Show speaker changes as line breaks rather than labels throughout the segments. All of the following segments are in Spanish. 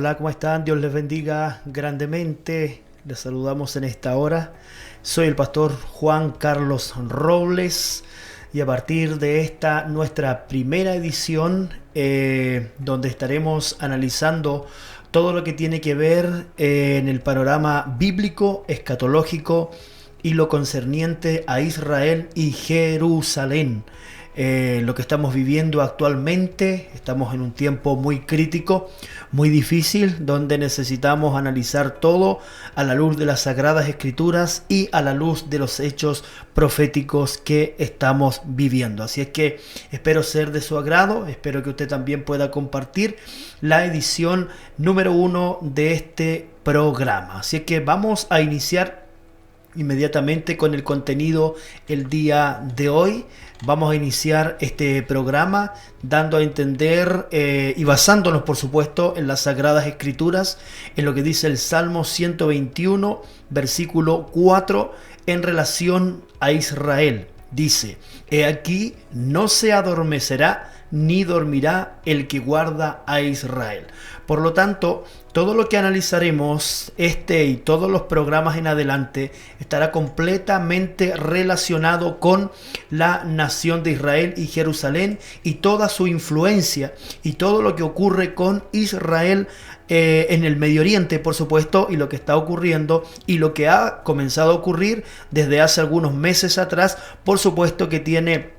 Hola, ¿cómo están? Dios les bendiga grandemente. Les saludamos en esta hora. Soy el pastor Juan Carlos Robles y a partir de esta nuestra primera edición, donde estaremos analizando todo lo que tiene que ver en el panorama bíblico, escatológico y lo concerniente a Israel y Jerusalén. Lo que estamos viviendo actualmente, estamos en un tiempo muy crítico, muy difícil, donde necesitamos analizar todo a la luz de las Sagradas Escrituras y a la luz de los hechos proféticos que estamos viviendo. Así es que espero ser de su agrado, espero que usted también pueda compartir la edición número 1 de este programa. Así es que vamos a iniciar inmediatamente con el contenido el día de hoy. Vamos a iniciar este programa dando a entender y basándonos, por supuesto, en las Sagradas Escrituras, en lo que dice el Salmo 121, versículo 4, en relación a Israel. Dice: He aquí, no se adormecerá ni dormirá el que guarda a Israel. Por lo tanto, todo lo que analizaremos y todos los programas en adelante estará completamente relacionado con la nación de Israel y Jerusalén y toda su influencia y todo lo que ocurre con Israel en el Medio Oriente, por supuesto, y lo que está ocurriendo y lo que ha comenzado a ocurrir desde hace algunos meses atrás, por supuesto que tiene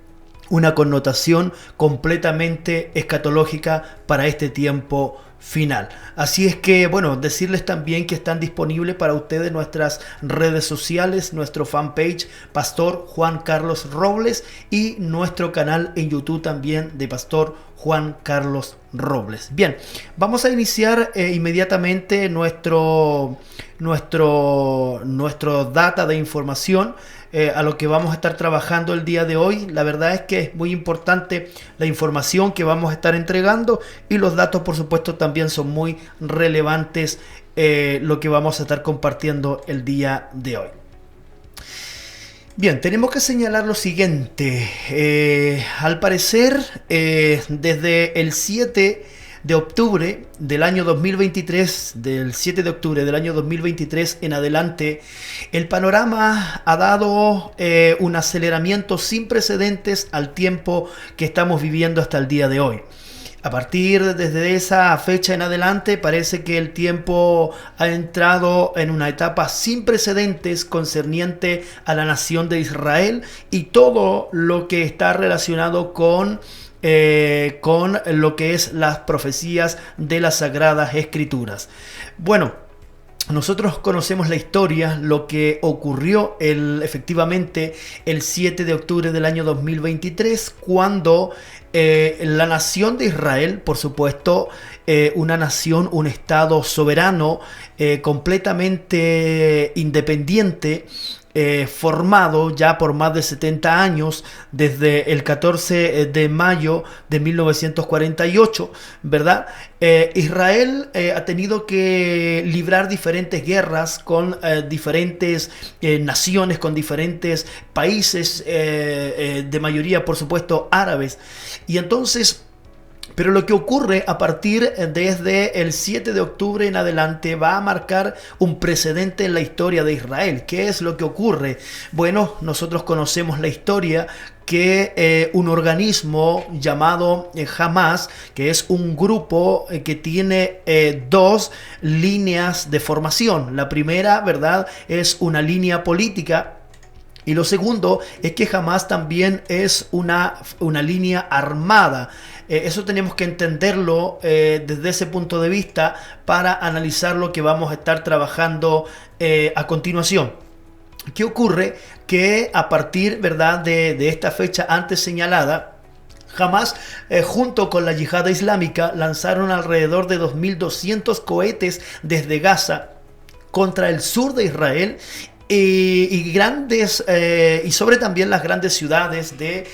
una connotación completamente escatológica para este tiempo final. Así es que, bueno, decirles también que están disponibles para ustedes nuestras redes sociales, nuestro fanpage Pastor Juan Carlos Robles y nuestro canal en YouTube también de Pastor Juan Carlos Robles. Bien, vamos a iniciar inmediatamente nuestro data de información a lo que vamos a estar trabajando el día de hoy. La verdad es que es muy importante la información que vamos a estar entregando y los datos, por supuesto, también son muy relevantes lo que vamos a estar compartiendo el día de hoy. Bien, tenemos que señalar lo siguiente. Al parecer, desde el 7 de octubre del año 2023, del 7 de octubre del año 2023 en adelante, el panorama ha dado un aceleramiento sin precedentes al tiempo que estamos viviendo hasta el día de hoy. A partir desde esa fecha en adelante parece que el tiempo ha entrado en una etapa sin precedentes concerniente a la nación de Israel y todo lo que está relacionado con lo que es las profecías de las Sagradas Escrituras. Bueno, nosotros conocemos la historia, lo que ocurrió efectivamente el 7 de octubre del año 2023, cuando la nación de Israel, por supuesto, una nación, un estado soberano, completamente independiente, formado ya por más de 70 años, desde el 14 de mayo de 1948, ¿verdad? Israel ha tenido que librar diferentes guerras con diferentes naciones, con diferentes países, de mayoría, por supuesto, árabes. Y entonces, pero lo que ocurre a partir desde el 7 de octubre en adelante va a marcar un precedente en la historia de Israel. ¿Qué es lo que ocurre? Bueno, nosotros conocemos la historia que un organismo llamado Hamas, que es un grupo que tiene dos líneas de formación. La primera, ¿verdad?, es una línea política. Y lo segundo es que Hamas también es una línea armada. Eso tenemos que entenderlo desde ese punto de vista para analizar lo que vamos a estar trabajando a continuación. ¿Qué ocurre? Que a partir, ¿verdad?, de esta fecha antes señalada, Hamas, junto con la Yihad Islámica, lanzaron alrededor de 2.200 cohetes desde Gaza contra el sur de Israel y grandes y sobre también las grandes ciudades de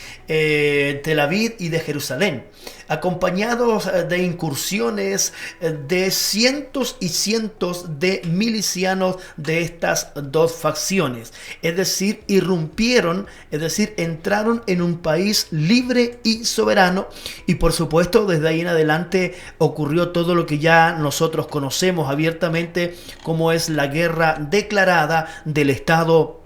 Tel Aviv y de Jerusalén, acompañados de incursiones de cientos y cientos de milicianos de estas dos facciones. Es decir, irrumpieron, es decir, entraron en un país libre y soberano, y por supuesto desde ahí en adelante ocurrió todo lo que ya nosotros conocemos abiertamente como es la guerra declarada del Estado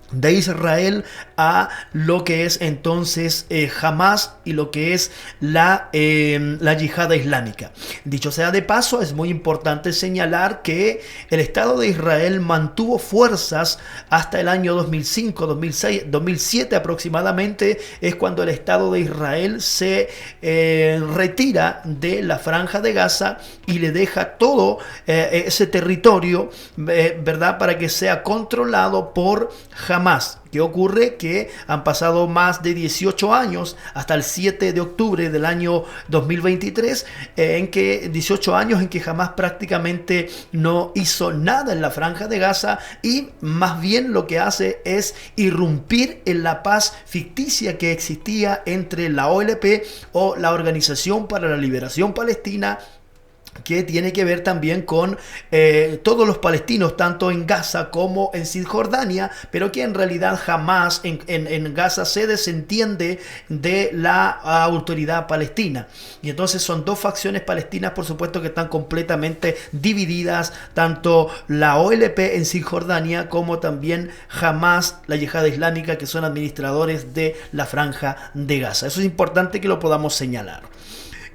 de Israel a lo que es entonces Hamas y lo que es la yihad islámica. Dicho sea de paso, es muy importante señalar que el Estado de Israel mantuvo fuerzas hasta el año 2005, 2006, 2007 aproximadamente, es cuando el Estado de Israel se retira de la Franja de Gaza y le deja todo ese territorio, ¿verdad?, para que sea controlado por Hamas. ¿Qué ocurre? Que han pasado más de 18 años hasta el 7 de octubre del año 2023, 18 años en que Hamas prácticamente no hizo nada en la Franja de Gaza y más bien lo que hace es irrumpir en la paz ficticia que existía entre la OLP o la Organización para la Liberación Palestina, que tiene que ver también con todos los palestinos, tanto en Gaza como en Cisjordania, pero que en realidad jamás en Gaza se desentiende de la autoridad palestina. Y entonces son dos facciones palestinas, por supuesto, que están completamente divididas, tanto la OLP en Cisjordania como también Hamas, la yihad islámica, que son administradores de la Franja de Gaza. Eso es importante que lo podamos señalar.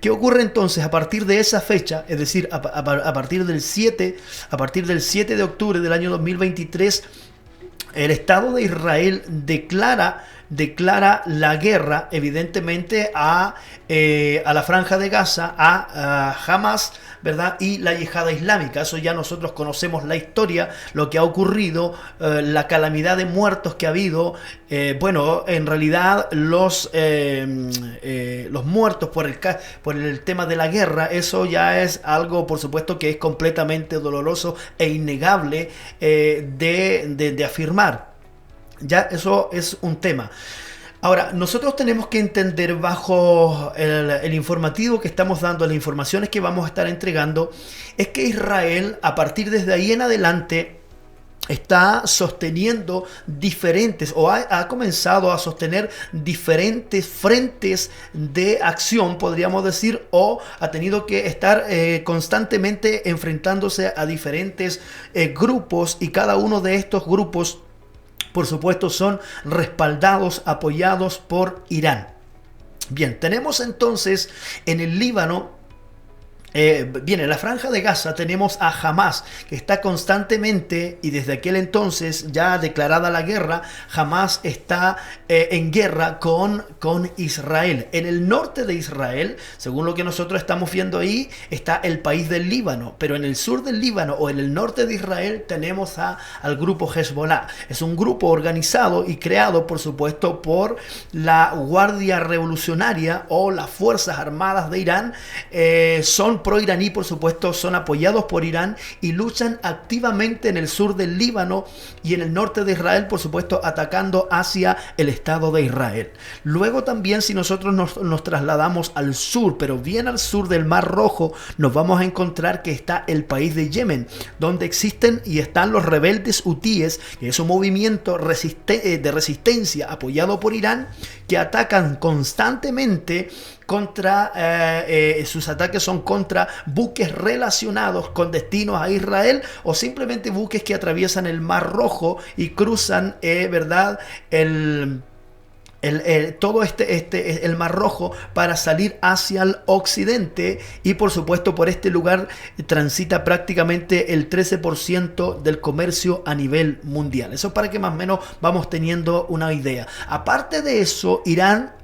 ¿Qué ocurre entonces a partir de esa fecha? Es decir, a partir del 7 de octubre del año 2023, el Estado de Israel declara la guerra, evidentemente, a la Franja de Gaza, a Hamas, ¿verdad?, y la yihad islámica. Eso ya nosotros conocemos la historia, lo que ha ocurrido, la calamidad de muertos que ha habido. Bueno, en realidad los muertos por el tema de la guerra, eso ya es algo, por supuesto, que es completamente doloroso e innegable de afirmar. Ya eso es un tema. Ahora, nosotros tenemos que entender bajo el informativo que estamos dando, las informaciones que vamos a estar entregando, es que Israel, a partir desde ahí en adelante, está sosteniendo diferentes, o ha comenzado a sostener diferentes frentes de acción, podríamos decir, o ha tenido que estar constantemente enfrentándose a diferentes grupos, y cada uno de estos grupos, por supuesto, son respaldados, apoyados por Irán. Bien, tenemos entonces en el Líbano, en la Franja de Gaza tenemos a Hamas, que está constantemente, y desde aquel entonces, ya declarada la guerra, Hamas está en guerra con Israel. En el norte de Israel, según lo que nosotros estamos viendo ahí, está el país del Líbano, pero en el sur del Líbano o en el norte de Israel tenemos al grupo Hezbollah. Es un grupo organizado y creado, por supuesto, por la Guardia Revolucionaria o las Fuerzas Armadas de Irán. Son pro-iraní, por supuesto, son apoyados por Irán y luchan activamente en el sur del Líbano y en el norte de Israel, por supuesto, atacando hacia el Estado de Israel. Luego también, si nosotros nos trasladamos al sur, pero bien al sur del Mar Rojo, nos vamos a encontrar que está el país de Yemen, donde existen y están los rebeldes hutíes, que es un movimiento de resistencia apoyado por Irán, que atacan constantemente sus ataques son contra buques relacionados con destinos a Israel, o simplemente buques que atraviesan el Mar Rojo y cruzan, ¿verdad?, todo el Mar Rojo para salir hacia el occidente, y por supuesto por este lugar transita prácticamente el 13% del comercio a nivel mundial. Eso para que más o menos vamos teniendo una idea. Aparte de eso, Irán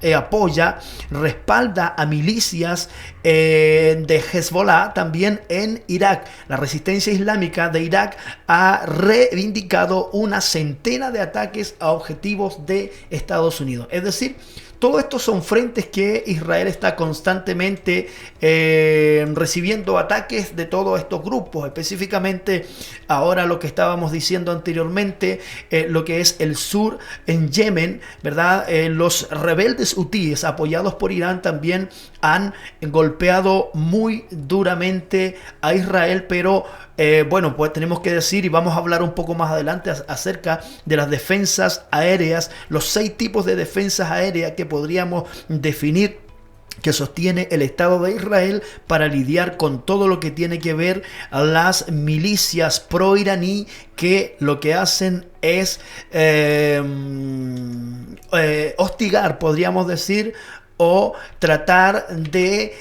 respalda a milicias de Hezbollah también en Irak. La resistencia islámica de Irak ha reivindicado una centena de ataques a objetivos de Estados Unidos. Es decir, Todo esto son frentes que Israel está constantemente recibiendo ataques de todos estos grupos, específicamente ahora lo que estábamos diciendo anteriormente, lo que es el sur en Yemen, ¿verdad? Los rebeldes hutíes apoyados por Irán también han golpeado muy duramente a Israel, pero bueno, pues tenemos que decir, y vamos a hablar un poco más adelante acerca de las defensas aéreas, los 6 tipos de defensas aéreas que podríamos definir que sostiene el Estado de Israel para lidiar con todo lo que tiene que ver a las milicias pro-iraní, que lo que hacen es hostigar, podríamos decir, o tratar de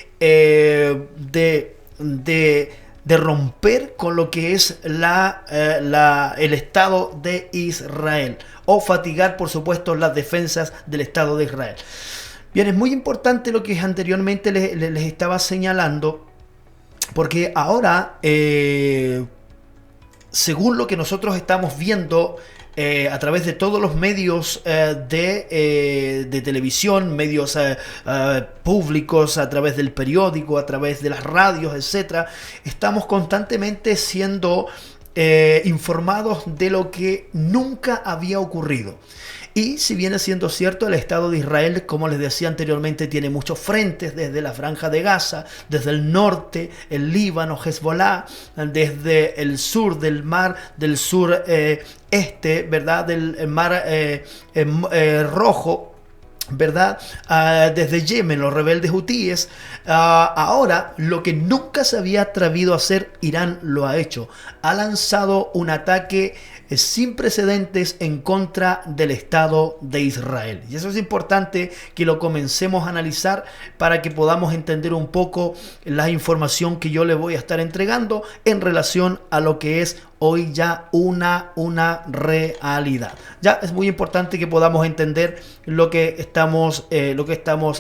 romper con lo que es el Estado de Israel, o fatigar, por supuesto, las defensas del Estado de Israel. Bien, es muy importante lo que anteriormente les estaba señalando, porque ahora, según lo que nosotros estamos viendo a través de todos los medios de televisión, medios públicos, a través del periódico, a través de las radios, etcétera, estamos constantemente siendo informados de lo que nunca había ocurrido. Y si viene siendo cierto, el Estado de Israel, como les decía anteriormente, tiene muchos frentes, desde la Franja de Gaza, desde el norte, el Líbano, Hezbollah, desde el sur del mar, del sur este, ¿verdad? Del mar Rojo, ¿verdad? Desde Yemen, los rebeldes hutíes. Ahora, lo que nunca se había atrevido a hacer, Irán lo ha hecho. Ha lanzado un ataque sin precedentes en contra del Estado de Israel. Y eso es importante que lo comencemos a analizar para que podamos entender un poco la información que yo le voy a estar entregando en relación a lo que es hoy ya una realidad. Ya es muy importante que podamos entender lo que estamos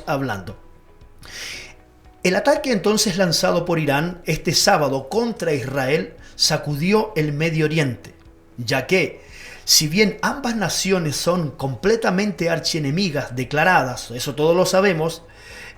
hablando. El ataque entonces lanzado por Irán este sábado contra Israel sacudió el Medio Oriente, ya que, si bien ambas naciones son completamente archienemigas declaradas, eso todos lo sabemos,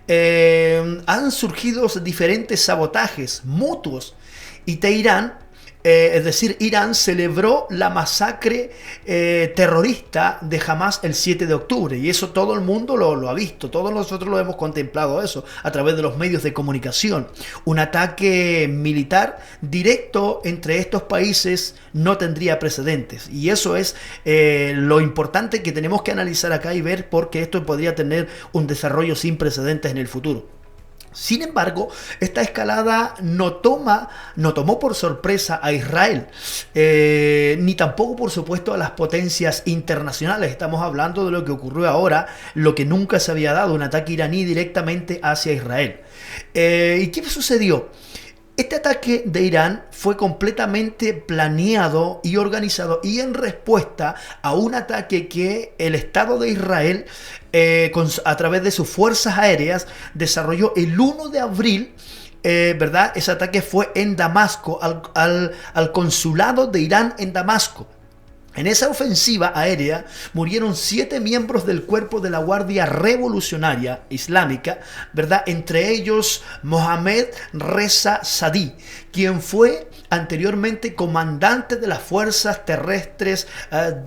han surgido diferentes sabotajes mutuos y Teherán, es decir, Irán celebró la masacre terrorista de Hamas el 7 de octubre. Y eso todo el mundo lo ha visto. Todos nosotros lo hemos contemplado eso a través de los medios de comunicación. Un ataque militar directo entre estos países no tendría precedentes. Y eso es lo importante que tenemos que analizar acá y ver, porque esto podría tener un desarrollo sin precedentes en el futuro. Sin embargo, esta escalada no tomó por sorpresa a Israel, ni tampoco, por supuesto, a las potencias internacionales. Estamos hablando de lo que ocurrió ahora, lo que nunca se había dado, un ataque iraní directamente hacia Israel. ¿Y qué sucedió? Este ataque de Irán fue completamente planeado y organizado, y en respuesta a un ataque que el Estado de Israel, a través de sus fuerzas aéreas, desarrolló el 1 de abril. ¿Verdad? Ese ataque fue en Damasco, al consulado de Irán en Damasco. En esa ofensiva aérea murieron 7 miembros del cuerpo de la Guardia Revolucionaria Islámica, ¿verdad? Entre ellos Mohamed Reza Sadí, quien fue anteriormente comandante de las fuerzas terrestres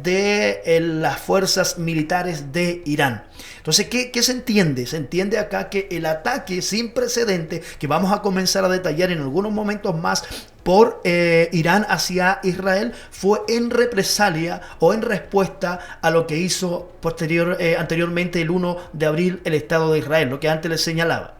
de las fuerzas militares de Irán. Entonces, ¿qué se entiende? Se entiende acá que el ataque sin precedente, que vamos a comenzar a detallar en algunos momentos más, por Irán hacia Israel, fue en represalia o en respuesta a lo que hizo anteriormente el 1 de abril el Estado de Israel, lo que antes les señalaba.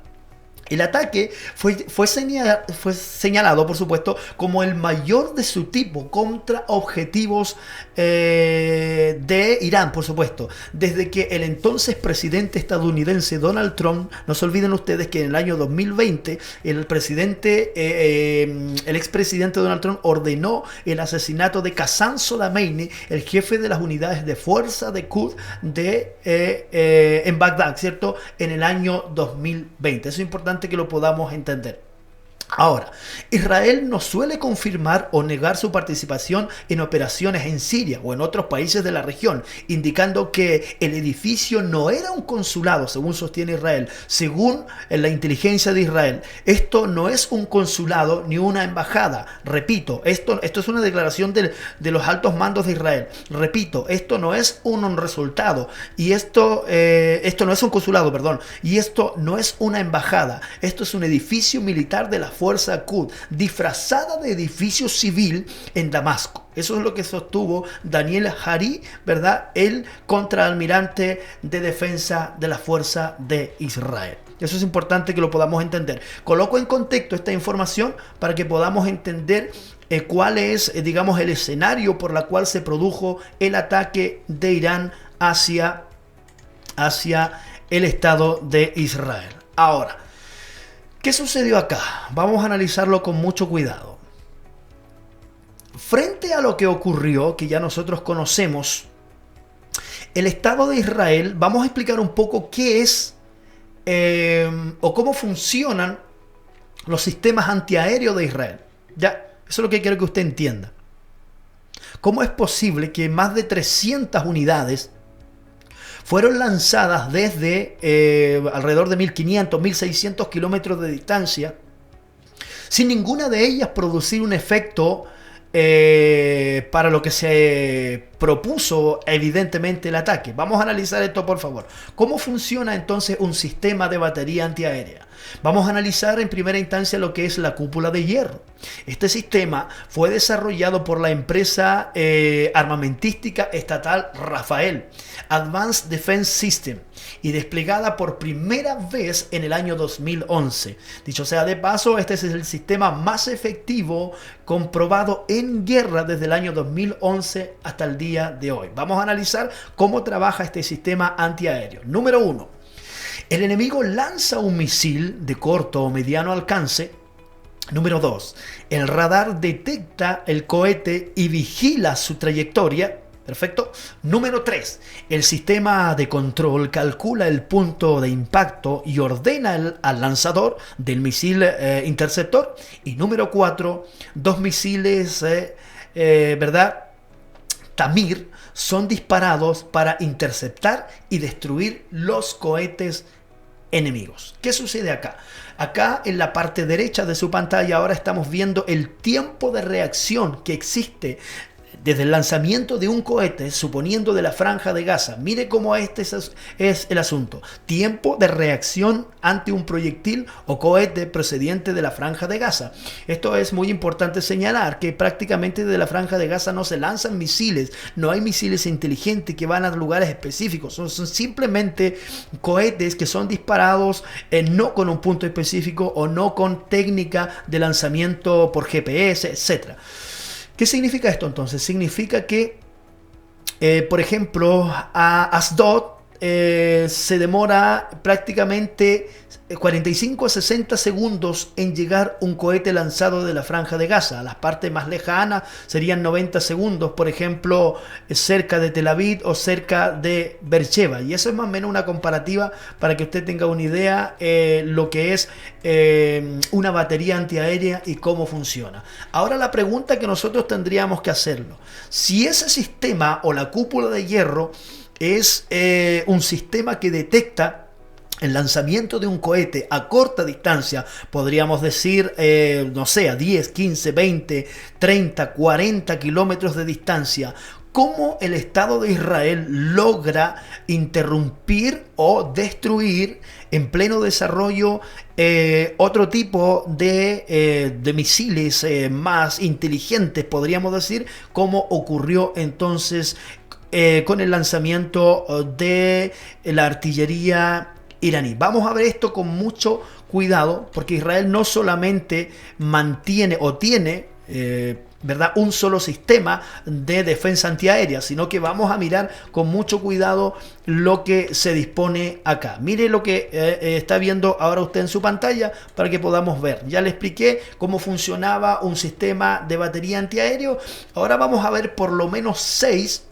El ataque fue señalado, por supuesto, como el mayor de su tipo contra objetivos de Irán, por supuesto. Desde que el entonces presidente estadounidense Donald Trump, no se olviden ustedes que en el año 2020 el expresidente Donald Trump ordenó el asesinato de Qasem Soleimani, el jefe de las unidades de fuerza de Quds en Bagdad, ¿cierto? En el año 2020. Eso es importante que lo podamos entender. Ahora, Israel no suele confirmar o negar su participación en operaciones en Siria o en otros países de la región, indicando que el edificio no era un consulado, según sostiene Israel. Según la inteligencia de Israel, esto no es un consulado ni una embajada. Repito, esto es una declaración de los altos mandos de Israel. Repito, esto no es un resultado y esto no es un consulado, perdón, y esto no es una embajada. Esto es un edificio militar de la Fuerza Quds, disfrazada de edificio civil en Damasco. Eso es lo que sostuvo Daniel Harí, ¿verdad? El contraalmirante de defensa de la Fuerza de Israel. Eso es importante que lo podamos entender. Coloco en contexto esta información para que podamos entender cuál es, digamos, el escenario por el cual se produjo el ataque de Irán hacia el Estado de Israel. Ahora, ¿qué sucedió acá? Vamos a analizarlo con mucho cuidado. Frente a lo que ocurrió, que ya nosotros conocemos, el Estado de Israel, vamos a explicar un poco qué es o cómo funcionan los sistemas antiaéreos de Israel. Ya, eso es lo que quiero que usted entienda. ¿Cómo es posible que más de 300 unidades fueron lanzadas desde alrededor de 1500, 1600 kilómetros de distancia, sin ninguna de ellas producir un efecto para lo que se propuso evidentemente el ataque? Vamos a analizar esto, por favor. ¿Cómo funciona entonces un sistema de batería antiaérea? Vamos a analizar en primera instancia lo que es la cúpula de hierro. Este sistema fue desarrollado por la empresa armamentística estatal Rafael, Advanced Defense System, y desplegada por primera vez en el año 2011. Dicho sea de paso, este es el sistema más efectivo comprobado en guerra desde el año 2011 hasta el día de hoy. Vamos a analizar cómo trabaja este sistema antiaéreo. Número 1. El enemigo lanza un misil de corto o mediano alcance. Número 2. El radar detecta el cohete y vigila su trayectoria. Perfecto. Número 3. El sistema de control calcula el punto de impacto y ordena al lanzador del misil interceptor. Y número 4. Dos misiles, ¿verdad? Tamir son disparados para interceptar y destruir los cohetes enemigos. ¿Qué sucede acá? Acá en la parte derecha de su pantalla ahora estamos viendo el tiempo de reacción que existe desde el lanzamiento de un cohete, suponiendo de la Franja de Gaza. Mire cómo este es el asunto. Tiempo de reacción ante un proyectil o cohete procedente de la Franja de Gaza. Esto es muy importante señalar, que prácticamente de la Franja de Gaza no se lanzan misiles. No hay misiles inteligentes que van a lugares específicos. Son simplemente cohetes que son disparados no con un punto específico o no con técnica de lanzamiento por GPS, etc. ¿Qué significa esto entonces? Significa que, por ejemplo, a Asdod se demora prácticamente 45 a 60 segundos en llegar un cohete lanzado de la Franja de Gaza. A las partes más lejanas serían 90 segundos, por ejemplo, cerca de Tel Aviv o cerca de Beersheba. Y eso es más o menos una comparativa para que usted tenga una idea lo que es una batería antiaérea y cómo funciona. Ahora la pregunta que nosotros tendríamos que hacerlo: si ese sistema o la cúpula de hierro es un sistema que detecta el lanzamiento de un cohete a corta distancia, podríamos decir, no sé, a 10, 15, 20, 30, 40 kilómetros de distancia, ¿cómo el Estado de Israel logra interrumpir o destruir en pleno desarrollo otro tipo de misiles más inteligentes, podríamos decir, como ocurrió entonces con el lanzamiento de la artillería iraní? Vamos a ver esto con mucho cuidado, porque Israel no solamente mantiene o tiene ¿verdad?, un solo sistema de defensa antiaérea, sino que vamos a mirar con mucho cuidado lo que se dispone acá. Mire lo que está viendo ahora usted en su pantalla para que podamos ver. Ya le expliqué cómo funcionaba un sistema de batería antiaéreo. Ahora vamos a ver por lo menos 6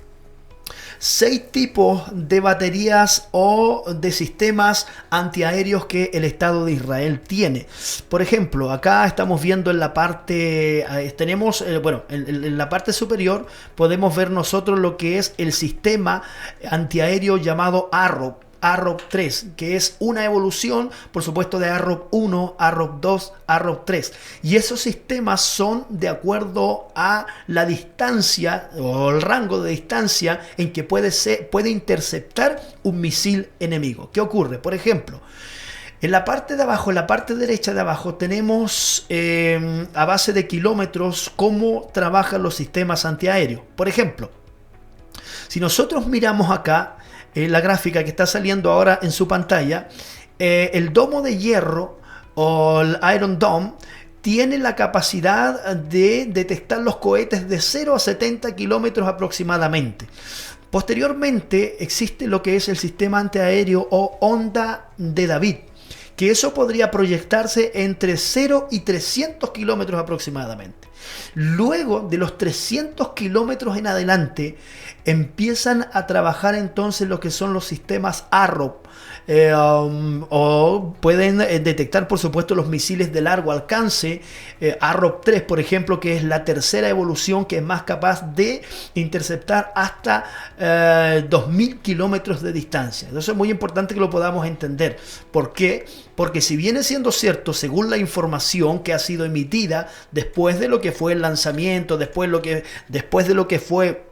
6 tipos de baterías o de sistemas antiaéreos que el Estado de Israel tiene. Por ejemplo, acá estamos viendo en la parte, tenemos, en la parte superior podemos ver nosotros lo que es el sistema antiaéreo llamado Arrow 3, que es una evolución, por supuesto, de Arrow 1, Arrow 2, Arrow 3. Y esos sistemas son de acuerdo a la distancia o el rango de distancia en que puede interceptar un misil enemigo. ¿Qué ocurre? Por ejemplo, en la parte de abajo, en la parte derecha de abajo, tenemos a base de kilómetros cómo trabajan los sistemas antiaéreos. Por ejemplo, si nosotros miramos acá, la gráfica que está saliendo ahora en su pantalla, el domo de hierro o el Iron Dome tiene la capacidad de detectar los cohetes de 0 a 70 kilómetros aproximadamente. Posteriormente existe lo que es el sistema antiaéreo o onda de David, que eso podría proyectarse entre 0 y 300 kilómetros aproximadamente. Luego de los 300 kilómetros en adelante empiezan a trabajar entonces lo que son los sistemas Arrow, o pueden detectar por supuesto los misiles de largo alcance, Arrow 3 por ejemplo, que es la tercera evolución, que es más capaz de interceptar hasta 2000 kilómetros de distancia. Eso es muy importante que lo podamos entender. ¿Por qué? Porque si viene siendo cierto, según la información que ha sido emitida después de lo que fue el lanzamiento, después de lo que fue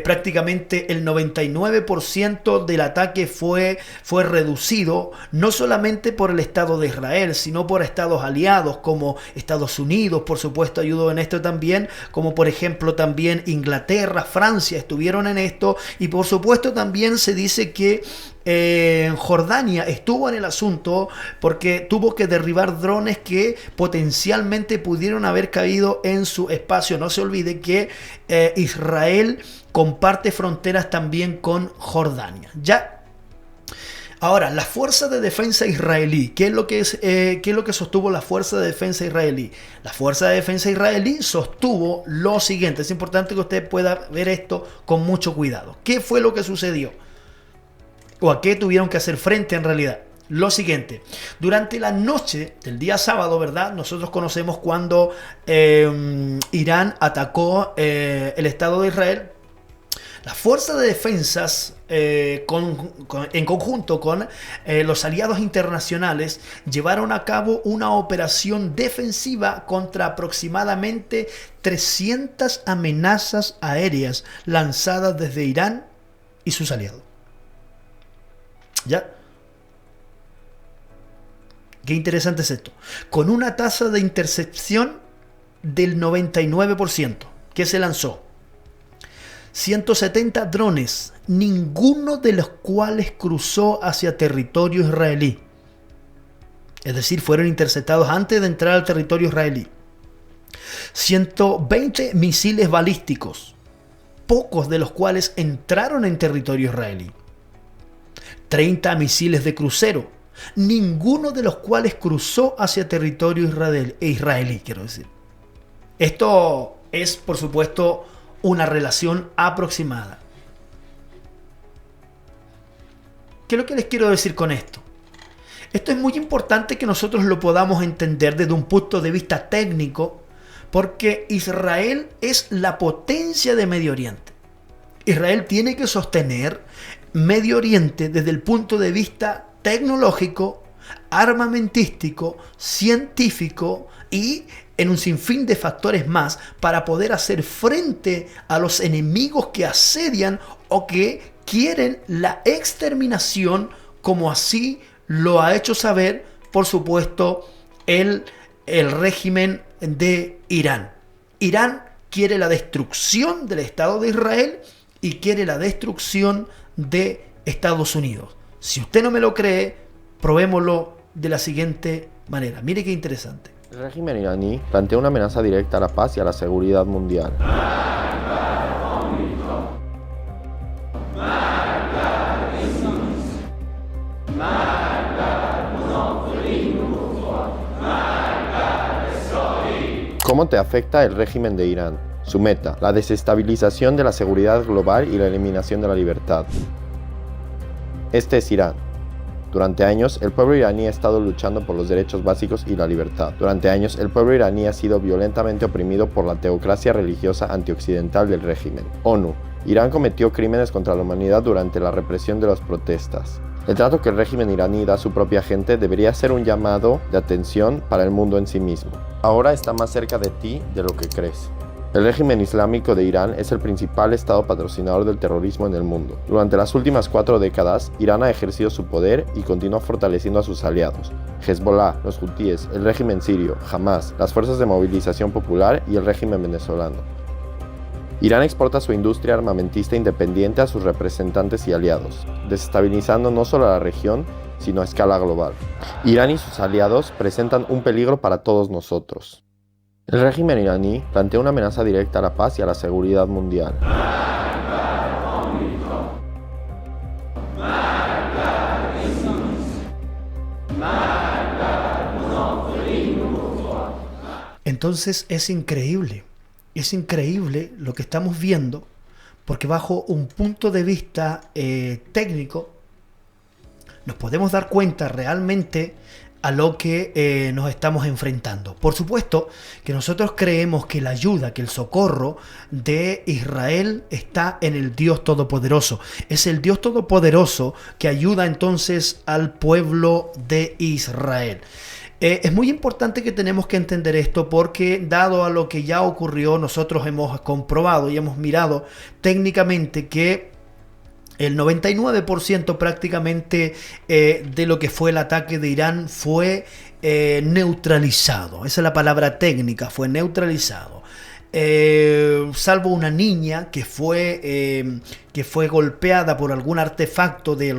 prácticamente el 99% del ataque fue reducido, no solamente por el Estado de Israel, sino por estados aliados como Estados Unidos, por supuesto ayudó en esto también, como por ejemplo también Inglaterra, Francia estuvieron en esto, y por supuesto también se dice que Jordania estuvo en el asunto porque tuvo que derribar drones que potencialmente pudieron haber caído en su espacio. No se olvide que Israel comparte fronteras también con Jordania. Ya. Ahora, la fuerza de defensa israelí, ¿qué es lo que sostuvo la fuerza de defensa israelí? La fuerza de defensa israelí sostuvo lo siguiente. Es importante que usted pueda ver esto con mucho cuidado. ¿Qué fue lo que sucedió? ¿O a qué tuvieron que hacer frente en realidad? Lo siguiente, durante la noche del día sábado, ¿verdad? Nosotros conocemos cuando Irán atacó el Estado de Israel. Las fuerzas de defensas en conjunto con los aliados internacionales llevaron a cabo una operación defensiva contra aproximadamente 300 amenazas aéreas lanzadas desde Irán y sus aliados. ¿Ya? Qué interesante es esto. Con una tasa de intercepción del 99%. ¿Qué se lanzó? 170 drones, ninguno de los cuales cruzó hacia territorio israelí. Es decir, fueron interceptados antes de entrar al territorio israelí. 120 misiles balísticos, pocos de los cuales entraron en territorio israelí. 30 misiles de crucero, ninguno de los cuales cruzó hacia territorio israelí, quiero decir. Esto es, por supuesto, una relación aproximada. ¿Qué es lo que les quiero decir con esto? Esto es muy importante que nosotros lo podamos entender desde un punto de vista técnico, porque Israel es la potencia de Medio Oriente. Israel tiene que sostener Medio Oriente desde el punto de vista tecnológico, armamentístico, científico y en un sinfín de factores más para poder hacer frente a los enemigos que asedian o que quieren la exterminación, como así lo ha hecho saber, por supuesto, el régimen de Irán. Irán quiere la destrucción del Estado de Israel y quiere la destrucción de Estados Unidos. Si usted no me lo cree, probémoslo de la siguiente manera. Mire qué interesante.
El régimen iraní plantea una amenaza directa a la paz y a la seguridad mundial. ¿Cómo te afecta el régimen de Irán? Su meta, la desestabilización de la seguridad global y la eliminación de la libertad. Este es Irán. Durante años, el pueblo iraní ha estado luchando por los derechos básicos y la libertad. Durante años, el pueblo iraní ha sido violentamente oprimido por la teocracia religiosa antioccidental del régimen. ONU. Irán cometió crímenes contra la humanidad durante la represión de las protestas. El trato que el régimen iraní da a su propia gente debería ser un llamado de atención para el mundo en sí mismo. Ahora está más cerca de ti de lo que crees. El régimen islámico de Irán es el principal estado patrocinador del terrorismo en el mundo. Durante las últimas 4 décadas, Irán ha ejercido su poder y continúa fortaleciendo a sus aliados: Hezbollah, los hutíes, el régimen sirio, Hamas, las fuerzas de movilización popular y el régimen venezolano. Irán exporta su industria armamentista independiente a sus representantes y aliados, desestabilizando no solo a la región, sino a escala global. Irán y sus aliados presentan un peligro para todos nosotros. El régimen iraní plantea una amenaza directa a la paz y a la seguridad mundial.
Entonces es increíble lo que estamos viendo, porque bajo un punto de vista técnico nos podemos dar cuenta realmente a lo que nos estamos enfrentando. Por supuesto que nosotros creemos que la ayuda, que el socorro de Israel está en el Dios Todopoderoso. Es el Dios Todopoderoso que ayuda entonces al pueblo de Israel. Es muy importante que tenemos que entender esto, porque dado a lo que ya ocurrió, nosotros hemos comprobado y hemos mirado técnicamente que el 99% prácticamente de lo que fue el ataque de Irán fue neutralizado. Esa es la palabra técnica, fue neutralizado. Salvo una niña que fue golpeada por algún artefacto de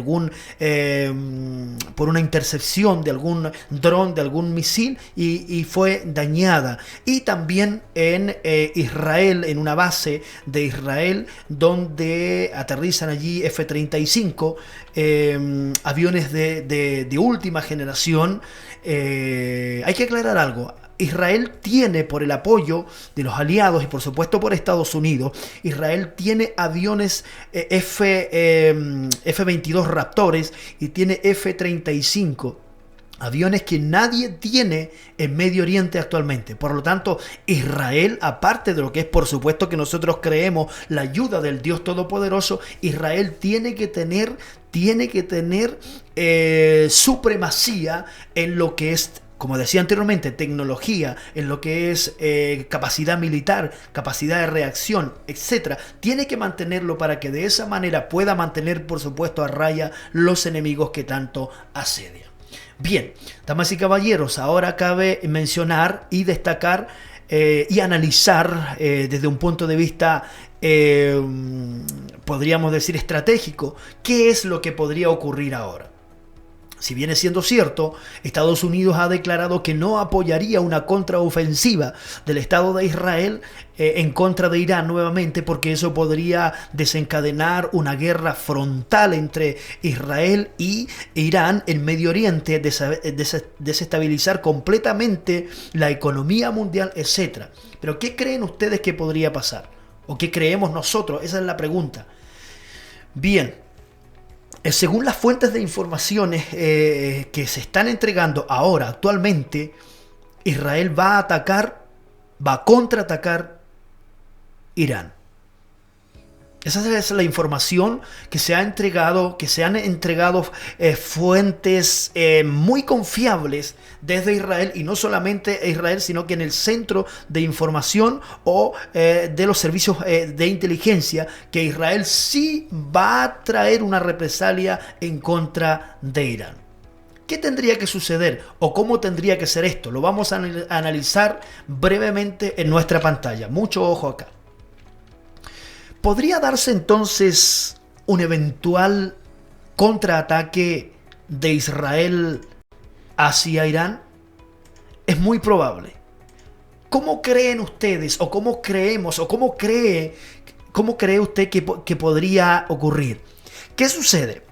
por una intercepción de algún dron, de algún misil, y fue dañada. Y también en Israel, en una base de Israel donde aterrizan allí F-35, aviones de última generación. Hay que aclarar algo. Israel tiene, por el apoyo de los aliados y por supuesto por Estados Unidos, Israel tiene aviones F-22 Raptores y tiene F-35. Aviones que nadie tiene en Medio Oriente actualmente. Por lo tanto, Israel, aparte de lo que es por supuesto que nosotros creemos la ayuda del Dios Todopoderoso, Israel tiene que tener supremacía en lo que es, como decía anteriormente, tecnología, en lo que es capacidad militar, capacidad de reacción, etc. Tiene que mantenerlo para que de esa manera pueda mantener, por supuesto, a raya los enemigos que tanto asedian. Bien, damas y caballeros, ahora cabe mencionar y destacar y analizar desde un punto de vista, podríamos decir, estratégico, qué es lo que podría ocurrir ahora. Si viene siendo cierto, Estados Unidos ha declarado que no apoyaría una contraofensiva del Estado de Israel en contra de Irán nuevamente, porque eso podría desencadenar una guerra frontal entre Israel y Irán en Medio Oriente, desestabilizar completamente la economía mundial, etc. Pero ¿qué creen ustedes que podría pasar? ¿O qué creemos nosotros? Esa es la pregunta. Bien. Según las fuentes de informaciones que se están entregando ahora, actualmente, Israel va a contraatacar Irán. Esa es la información que se ha entregado, que se han entregado fuentes muy confiables desde Israel, y no solamente Israel, sino que en el centro de información o de los servicios de inteligencia, que Israel sí va a traer una represalia en contra de Irán. ¿Qué tendría que suceder o cómo tendría que ser esto? Lo vamos a analizar brevemente en nuestra pantalla. Mucho ojo acá. ¿Podría darse entonces un eventual contraataque de Israel hacia Irán? Es muy probable. ¿Cómo creen ustedes, o cómo creemos, o cómo cree usted que podría ocurrir? ¿Qué sucede?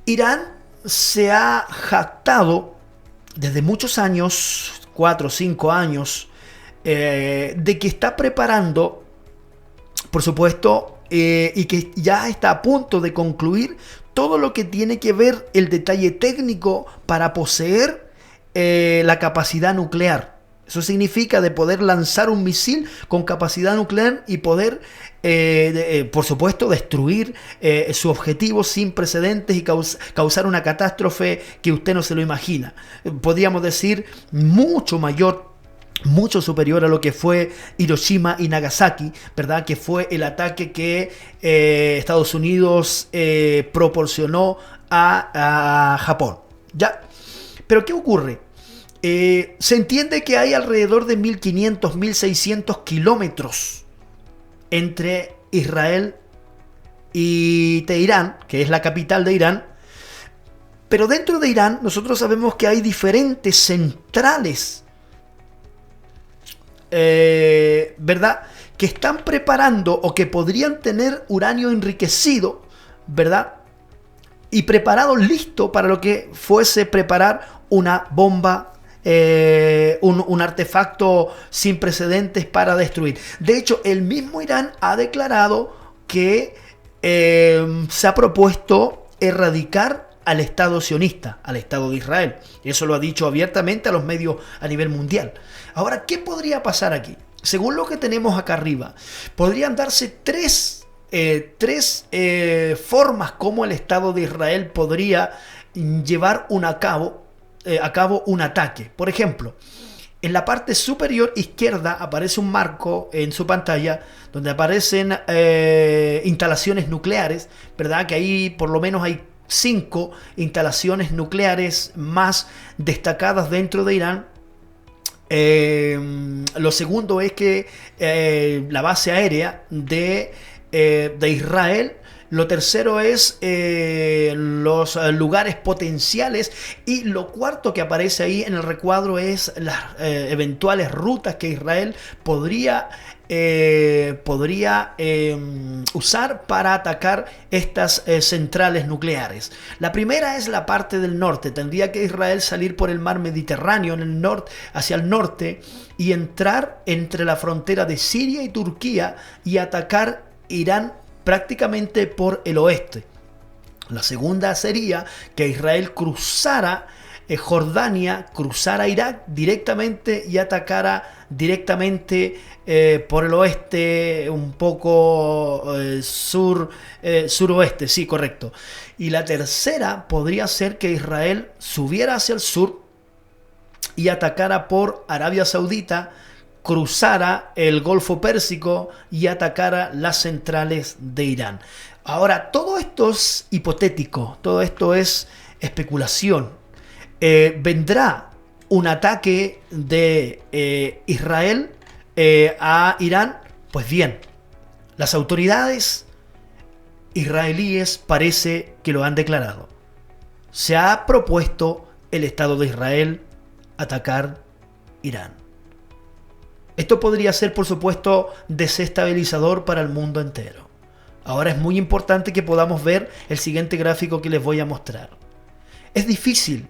Irán se ha jactado desde muchos años, 4 o 5 años, de que está preparando por supuesto, y que ya está a punto de concluir todo lo que tiene que ver el detalle técnico para poseer la capacidad nuclear. Eso significa de poder lanzar un misil con capacidad nuclear y poder, por supuesto, destruir su objetivo sin precedentes y causar una catástrofe que usted no se lo imagina. Podríamos decir mucho mayor, mucho superior a lo que fue Hiroshima y Nagasaki, ¿verdad? Que fue el ataque que Estados Unidos proporcionó a Japón. ¿Ya? Pero ¿qué ocurre? Se entiende que hay alrededor de 1.500, 1.600 kilómetros entre Israel y Teherán, que es la capital de Irán. Pero dentro de Irán nosotros sabemos que hay diferentes centrales, ¿verdad?, que están preparando o que podrían tener uranio enriquecido, ¿verdad?, y preparado, listo para lo que fuese preparar una bomba, un artefacto sin precedentes para destruir. De hecho, el mismo Irán ha declarado que se ha propuesto erradicar al Estado sionista, al Estado de Israel. Eso lo ha dicho abiertamente a los medios a nivel mundial. Ahora, ¿qué podría pasar aquí? Según lo que tenemos acá arriba, podrían darse tres formas como el Estado de Israel podría llevar a cabo un ataque. Por ejemplo, en la parte superior izquierda aparece un marco en su pantalla donde aparecen instalaciones nucleares, ¿verdad? Que ahí por lo menos hay 5 instalaciones nucleares más destacadas dentro de Irán. Lo segundo es que la base aérea de Israel. Lo tercero es los lugares potenciales, y lo cuarto que aparece ahí en el recuadro es las eventuales rutas que Israel podría usar para atacar estas centrales nucleares. La primera es la parte del norte. Tendría que Israel salir por el mar Mediterráneo en el norte, hacia el norte, y entrar entre la frontera de Siria y Turquía y atacar Irán prácticamente por el oeste. La segunda sería que Israel cruzara Jordania, cruzara Irak directamente y atacara directamente por el oeste, un poco suroeste, sí, correcto. Y la tercera podría ser que Israel subiera hacia el sur y atacara por Arabia Saudita, cruzara el Golfo Pérsico y atacara las centrales de Irán. Ahora, todo esto es hipotético, todo esto es especulación. ¿Vendrá un ataque de Israel a Irán? Pues bien, las autoridades israelíes parece que lo han declarado. Se ha propuesto el Estado de Israel atacar Irán. Esto podría ser, por supuesto, desestabilizador para el mundo entero. Ahora es muy importante que podamos ver el siguiente gráfico que les voy a mostrar. Es difícil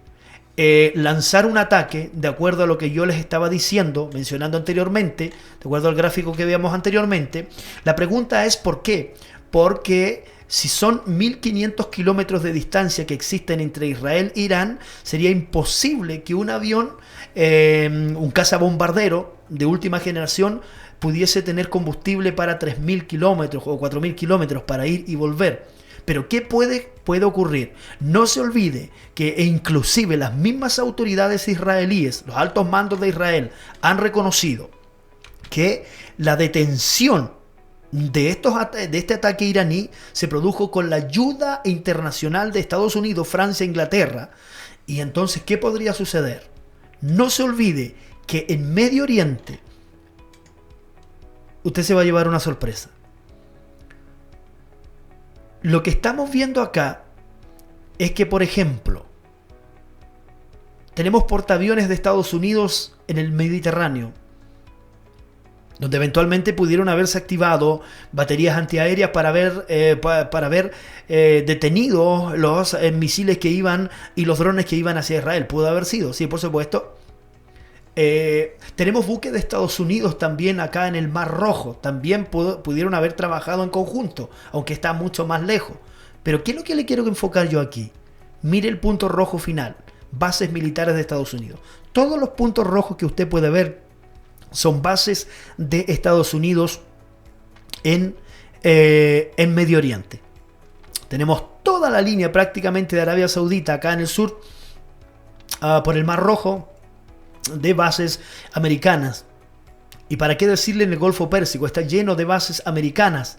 lanzar un ataque, de acuerdo a lo que yo les estaba diciendo, mencionando anteriormente, de acuerdo al gráfico que veíamos anteriormente. La pregunta es ¿por qué? Porque si son 1.500 kilómetros de distancia que existen entre Israel e Irán, sería imposible que un avión, un cazabombardero de última generación, pudiese tener combustible para 3.000 kilómetros o 4.000 kilómetros para ir y volver. Pero ¿qué puede ocurrir? No se olvide que inclusive las mismas autoridades israelíes, los altos mandos de Israel, han reconocido que la detención de este ataque iraní se produjo con la ayuda internacional de Estados Unidos, Francia e Inglaterra. Y entonces, ¿qué podría suceder? No se olvide que en Medio Oriente usted se va a llevar una sorpresa. Lo que estamos viendo acá es que, por ejemplo, tenemos portaaviones de Estados Unidos en el Mediterráneo, donde eventualmente pudieron haberse activado baterías antiaéreas para haber detenido los misiles que iban y los drones que iban hacia Israel. Pudo haber sido, sí, por supuesto. Tenemos buques de Estados Unidos también acá en el Mar Rojo. También pudieron haber trabajado en conjunto, aunque está mucho más lejos. Pero ¿qué es lo que le quiero enfocar yo aquí? Mire el punto rojo final. Bases militares de Estados Unidos. Todos los puntos rojos que usted puede ver son bases de Estados Unidos en Medio Oriente. Tenemos toda la línea prácticamente de Arabia Saudita acá en el sur, por el Mar Rojo, de bases americanas. Y para qué decirle, en el Golfo Pérsico está lleno de bases americanas.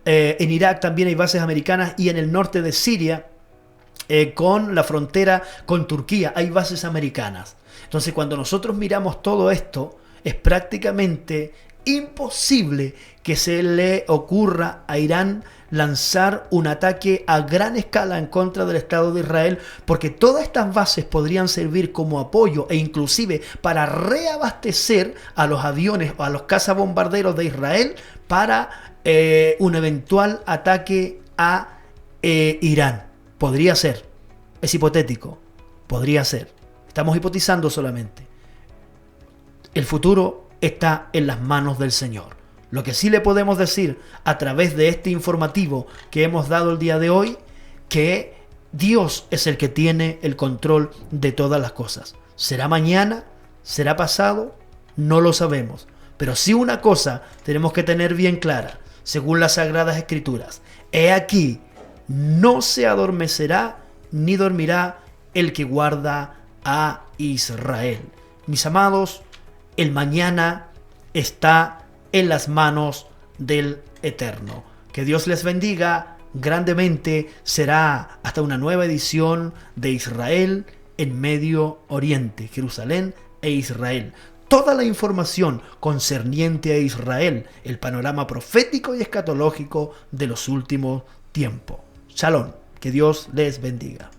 En Irak también hay bases americanas, y en el norte de Siria, con la frontera con Turquía, hay bases americanas. Entonces, cuando nosotros miramos todo esto, es prácticamente imposible que se le ocurra a Irán lanzar un ataque a gran escala en contra del Estado de Israel, porque todas estas bases podrían servir como apoyo e inclusive para reabastecer a los aviones o a los cazabombarderos de Israel para un eventual ataque a Irán. Podría ser, es hipotético, podría ser. Estamos hipotizando solamente. El futuro está en las manos del Señor. Lo que sí le podemos decir a través de este informativo que hemos dado el día de hoy, que Dios es el que tiene el control de todas las cosas. ¿Será mañana? ¿Será pasado? No lo sabemos. Pero sí una cosa tenemos que tener bien clara, según las Sagradas Escrituras. He aquí, no se adormecerá ni dormirá el que guarda a Israel. Mis amados, el mañana está en las manos del Eterno. Que Dios les bendiga grandemente. Será hasta una nueva edición de Israel en Medio Oriente, Jerusalén e Israel. Toda la información concerniente a Israel, el panorama profético y escatológico de los últimos tiempos. Shalom, que Dios les bendiga.